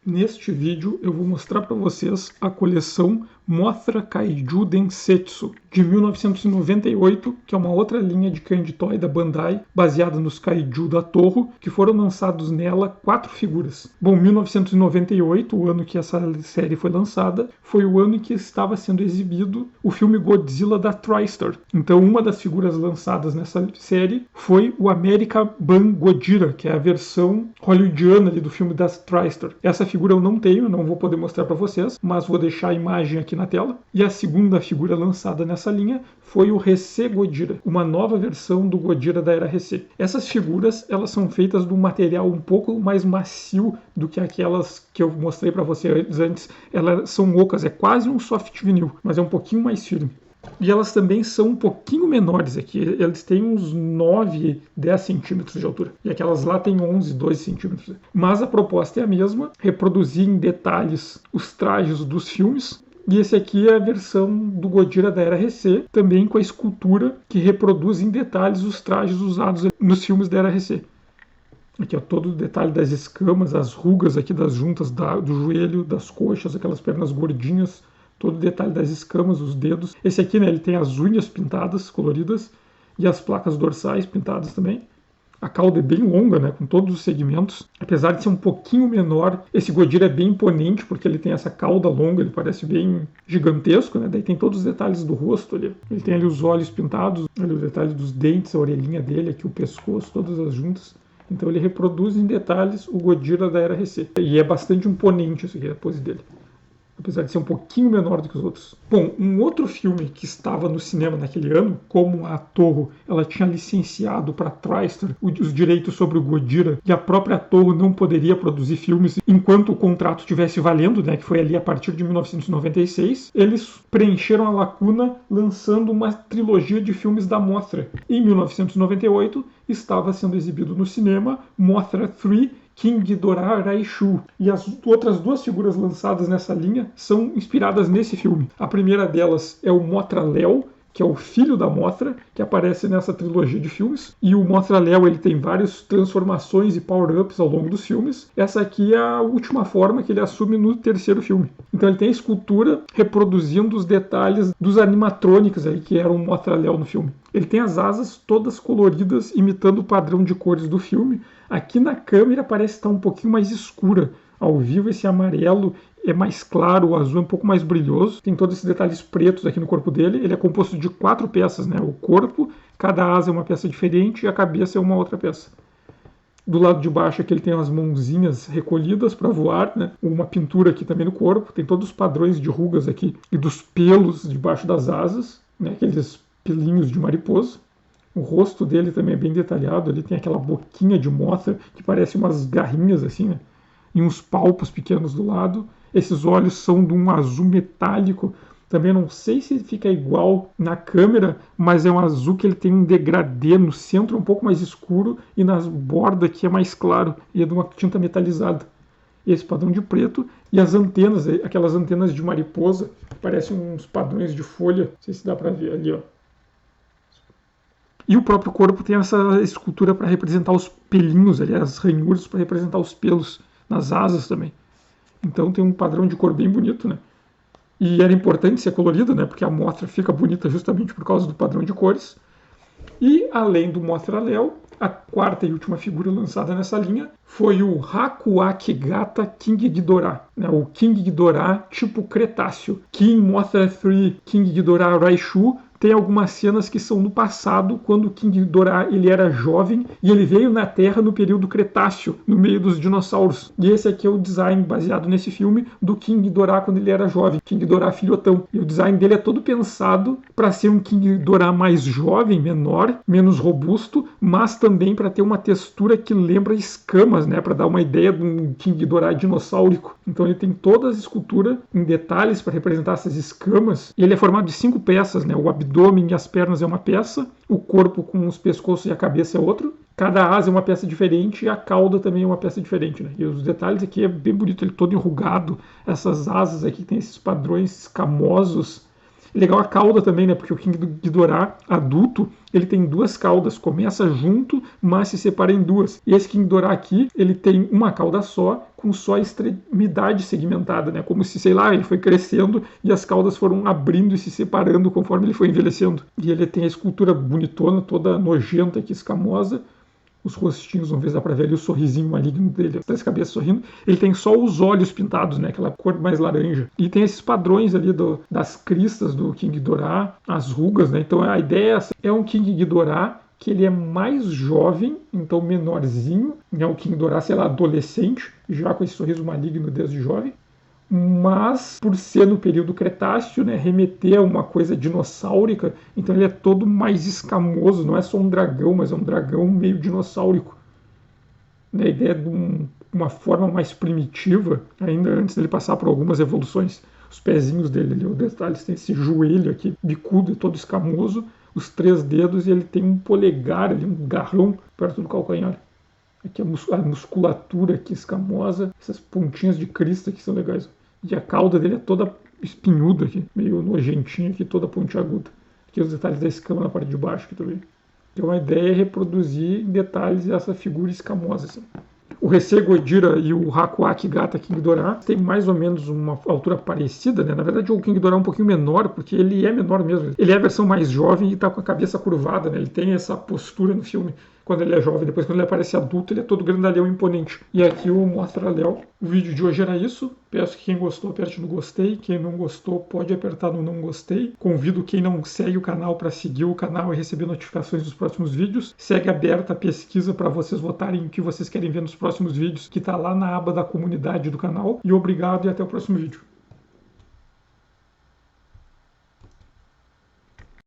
Neste vídeo eu vou mostrar para vocês a coleção Mothra Kaiju Densetsu, de 1998, que é uma outra linha de Candy Toy da Bandai, baseada nos Kaiju da Toho, que foram lançados nela 4 figuras. Bom, 1998, o ano que essa série foi lançada, foi o ano em que estava sendo exibido o filme Godzilla da TriStar. Então uma das figuras lançadas nessa série foi o America Ban Gojira, que é a versão hollywoodiana ali do filme da TriStar. Essa figura eu não tenho, não vou poder mostrar para vocês, mas vou deixar a imagem aqui na tela. E a segunda figura lançada nessa linha foi o Heisei Gojira, uma nova versão do Gojira da era Heisei. Essas figuras, elas são feitas de um material um pouco mais macio do que aquelas que eu mostrei para vocês antes. Elas são ocas, é quase um soft vinil, mas é um pouquinho mais firme. E elas também são um pouquinho menores aqui. Eles têm uns 9, 10 centímetros de altura. E aquelas lá têm 11, 12 centímetros. Mas a proposta é a mesma. Reproduzir em detalhes os trajes dos filmes. E esse aqui é a versão do Gojira da era Heisei, também com a escultura que reproduz em detalhes os trajes usados nos filmes da era Heisei. Aqui, ó, todo o detalhe das escamas, as rugas aqui das juntas do joelho, das coxas, aquelas pernas gordinhas. Todo o detalhe das escamas, os dedos. Esse aqui, né, ele tem as unhas pintadas, coloridas, e as placas dorsais pintadas também. A cauda é bem longa, né, com todos os segmentos. Apesar de ser um pouquinho menor, esse Gojira é bem imponente, porque ele tem essa cauda longa, ele parece bem gigantesco, né? Daí tem todos os detalhes do rosto ali. Ele tem ali os olhos pintados, ali o detalhe dos dentes, a orelhinha dele, aqui o pescoço, todas as juntas. Então ele reproduz em detalhes o Gojira da era Heisei. E é bastante imponente isso aqui, a pose dele. Apesar de ser um pouquinho menor do que os outros. Bom, um outro filme que estava no cinema naquele ano, como a Toho ela tinha licenciado para a TriStar os direitos sobre o Gojira, e a própria Toho não poderia produzir filmes enquanto o contrato estivesse valendo, né, que foi ali a partir de 1996, eles preencheram a lacuna lançando uma trilogia de filmes da Mothra. Em 1998, estava sendo exibido no cinema Mothra 3, King Ghidorah Raishu. E as outras 2 figuras lançadas nessa linha são inspiradas nesse filme. A primeira delas é o Mothra Leo, que é o filho da Mothra, que aparece nessa trilogia de filmes. E o Mothra Leo ele tem várias transformações e power-ups ao longo dos filmes. Essa aqui é a última forma que ele assume no 3º filme. Então ele tem a escultura reproduzindo os detalhes dos animatrônicos aí, que eram o Mothra Leo no filme. Ele tem as asas todas coloridas, imitando o padrão de cores do filme. Aqui na câmera parece estar um pouquinho mais escura. Ao vivo esse amarelo é mais claro, o azul é um pouco mais brilhoso. Tem todos esses detalhes pretos aqui no corpo dele. Ele é composto de 4 peças, né? O corpo, cada asa é uma peça diferente e a cabeça é uma outra peça. Do lado de baixo aqui ele tem as mãozinhas recolhidas para voar, né? Uma pintura aqui também no corpo. Tem todos os padrões de rugas aqui e dos pelos debaixo das asas, né? Aqueles pelinhos de mariposa. O rosto dele também é bem detalhado. Ele tem aquela boquinha de Mothra que parece umas garrinhas assim, né? E uns palpos pequenos do lado. Esses olhos são de um azul metálico. Também não sei se fica igual na câmera, mas é um azul que ele tem um degradê no centro um pouco mais escuro e nas bordas aqui é mais claro. E é de uma tinta metalizada. Esse padrão de preto. E as antenas, aquelas antenas de mariposa, parecem uns padrões de folha. Não sei se dá para ver ali, ó. E o próprio corpo tem essa escultura para representar os pelinhos ali, as ranhuras para representar os pelos nas asas também. Então tem um padrão de cor bem bonito, né? E era importante ser colorida, né? Porque a Mothra fica bonita justamente por causa do padrão de cores. E além do Mothra Leo, a 4ª e última figura lançada nessa linha foi o Hakuakigata King Ghidorah, né? O King Ghidorah tipo Cretáceo. King Mothra 3 King Ghidorah Raishu tem algumas cenas que são no passado, quando o King Ghidorah ele era jovem e ele veio na Terra no período Cretáceo, no meio dos dinossauros. E esse aqui é o design baseado nesse filme do King Ghidorah quando ele era jovem, King Ghidorah filhotão. E o design dele é todo pensado para ser um King Ghidorah mais jovem, menor, menos robusto, mas também para ter uma textura que lembra escamas, né, para dar uma ideia de um King Ghidorah dinossaurico. Então ele tem toda a escultura em detalhes para representar essas escamas. E ele é formado de 5 peças, né? O abdômen e as pernas é uma peça, o corpo com os pescoços e a cabeça é outro. Cada asa é uma peça diferente e a cauda também é uma peça diferente, né? E os detalhes aqui é bem bonito, ele todo enrugado. Essas asas aqui tem esses padrões escamosos. Legal a cauda também, né? Porque o King Ghidorah adulto, ele tem duas caudas. Começa junto, mas se separa em duas. E esse King Ghidorah aqui, ele tem uma cauda só, com só a extremidade segmentada, né? Como se, sei lá, ele foi crescendo e as caudas foram abrindo e se separando conforme ele foi envelhecendo. E ele tem a escultura bonitona, toda nojenta aqui, escamosa. Os rostinhos, uma vez dá pra ver ali o sorrisinho maligno dele, as cabeças sorrindo. Ele tem só os olhos pintados, né? Aquela cor mais laranja. E tem esses padrões ali das cristas do King Ghidorah, as rugas, né? Então a ideia é um King Ghidorah que ele é mais jovem, então menorzinho, né? O King Ghidorah, sei lá, adolescente, já com esse sorriso maligno desde jovem. Mas, por ser no período Cretáceo, né, remeter a uma coisa dinossáurica, então ele é todo mais escamoso, não é só um dragão, mas é um dragão meio dinossáurico. A ideia de uma forma mais primitiva, ainda antes dele passar por algumas evoluções. Os pezinhos dele ali, os detalhes, tem esse joelho aqui, bicudo, todo escamoso, os 3 dedos, e ele tem um polegar ali, um garrão perto do calcanhar. Aqui a musculatura aqui escamosa, essas pontinhas de crista que são legais. E a cauda dele é toda espinhuda aqui, meio nojentinha aqui, toda pontiaguda. Aqui os detalhes da escama na parte de baixo aqui também. Então a ideia é reproduzir em detalhes essa figura escamosa. Assim. O Heisei Gojira e o Haku Akigata King Ghidorah tem mais ou menos uma altura parecida, né? Na verdade o King Ghidorah é um pouquinho menor, porque ele é menor mesmo. Ele é a versão mais jovem e está com a cabeça curvada, né? Ele tem essa postura no filme quando ele é jovem. Depois quando ele aparece adulto, ele é todo grandalhão imponente. E aqui o Mostra Léo. O vídeo de hoje era isso. Peço que quem gostou aperte no gostei. Quem não gostou pode apertar no não gostei. Convido quem não segue o canal para seguir o canal e receber notificações dos próximos vídeos. Segue aberta a pesquisa para vocês votarem o que vocês querem ver nos próximos vídeos, que está lá na aba da comunidade do canal. E obrigado e até o próximo vídeo.